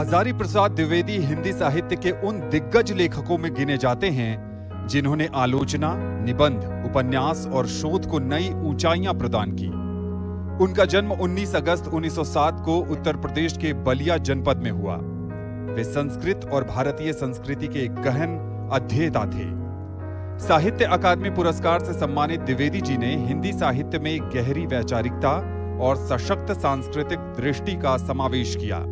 हजारी प्रसाद द्विवेदी हिंदी साहित्य के उन दिग्गज लेखकों में गिने जाते हैं जिन्होंने आलोचना, निबंध, उपन्यास और शोध को नई ऊंचाइयां प्रदान की। उनका जन्म 19 अगस्त 1907 को उत्तर प्रदेश के बलिया जनपद में हुआ। वे संस्कृत और भारतीय संस्कृति के गहन अध्येता थे। साहित्य अकादमी पुरस्कार से सम्मानित द्विवेदी जी ने हिंदी साहित्य में गहरी वैचारिकता और सशक्त सांस्कृतिक दृष्टि का समावेश किया।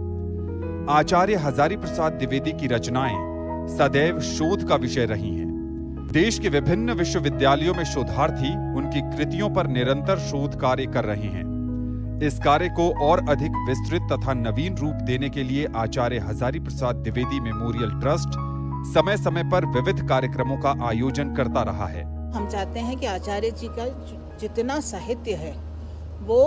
आचार्य हजारी प्रसाद द्विवेदी की रचनाएं सदैव शोध का विषय रही हैं। देश के विभिन्न विश्वविद्यालयों में शोधार्थी उनकी कृतियों पर निरंतर शोध कार्य कर रहे हैं। इस कार्य को और अधिक विस्तृत तथा नवीन रूप देने के लिए आचार्य हजारी प्रसाद द्विवेदी मेमोरियल ट्रस्ट समय समय पर विविध कार्यक्रमों का आयोजन करता रहा है। हम चाहते हैं कि आचार्य जी का जितना साहित्य है वो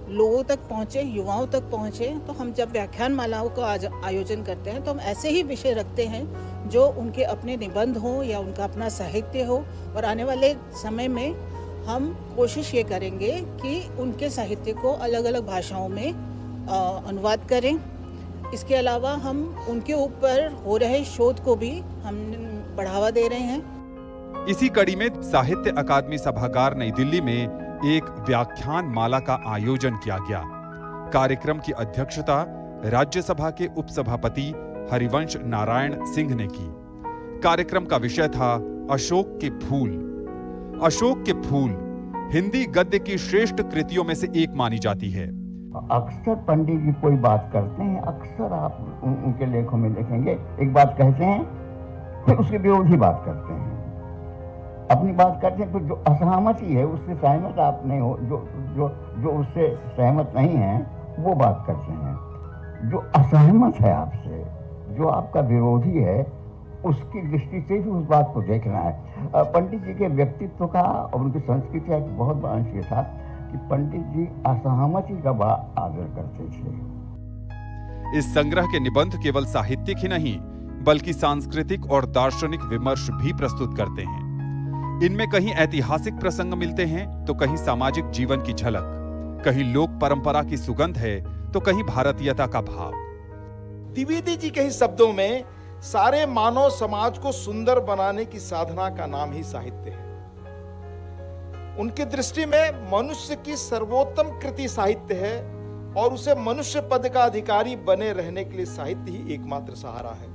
लोगों तक पहुंचे, युवाओं तक पहुंचे। तो हम जब व्याख्यान मालाओं का आयोजन करते हैं तो हम ऐसे ही विषय रखते हैं जो उनके अपने निबंध हो या उनका अपना साहित्य हो। और आने वाले समय में हम कोशिश ये करेंगे कि उनके साहित्य को अलग अलग भाषाओं में अनुवाद करें। इसके अलावा हम उनके ऊपर हो रहे शोध को भी हम बढ़ावा दे रहे हैं। इसी कड़ी में साहित्य अकादमी सभागार नई दिल्ली में एक व्याख्यान माला का आयोजन किया गया। कार्यक्रम की अध्यक्षता राज्यसभा के उपसभापति हरिवंश नारायण सिंह ने की। कार्यक्रम का विषय था अशोक के फूल। अशोक के फूल हिंदी गद्य की श्रेष्ठ कृतियों में से एक मानी जाती है। अक्सर पंडित जी कोई बात करते हैं, अक्सर आप उनके लेखों में देखेंगे एक बात कहते हैं फिर उसके विरोधी बात करते हैं, अपनी बात करते हैं, फिर जो असहमति है उससे सहमत आप नहीं हो, जो उससे सहमत नहीं है वो बात करते हैं। जो असहमत है आपसे, जो आपका विरोधी है, उसकी दृष्टि से ही उस बात को देखना है। पंडित जी के व्यक्तित्व का और उनकी संस्कृति का एक बहुत बड़ा अंश ये था कि पंडित जी असहमति का बड़ा आदर करते थे। इस संग्रह के निबंध केवल साहित्यिक ही नहीं बल्कि सांस्कृतिक और दार्शनिक विमर्श भी प्रस्तुत करते हैं। इनमें कहीं ऐतिहासिक प्रसंग मिलते हैं तो कहीं सामाजिक जीवन की झलक, कहीं लोक परंपरा की सुगंध है तो कहीं भारतीयता का भाव। द्विवेदी जी के ही शब्दों में सारे मानव समाज को सुंदर बनाने की साधना का नाम ही साहित्य है। उनकी दृष्टि में मनुष्य की सर्वोत्तम कृति साहित्य है और उसे मनुष्य पद का अधिकारी बने रहने के लिए साहित्य ही एकमात्र सहारा है।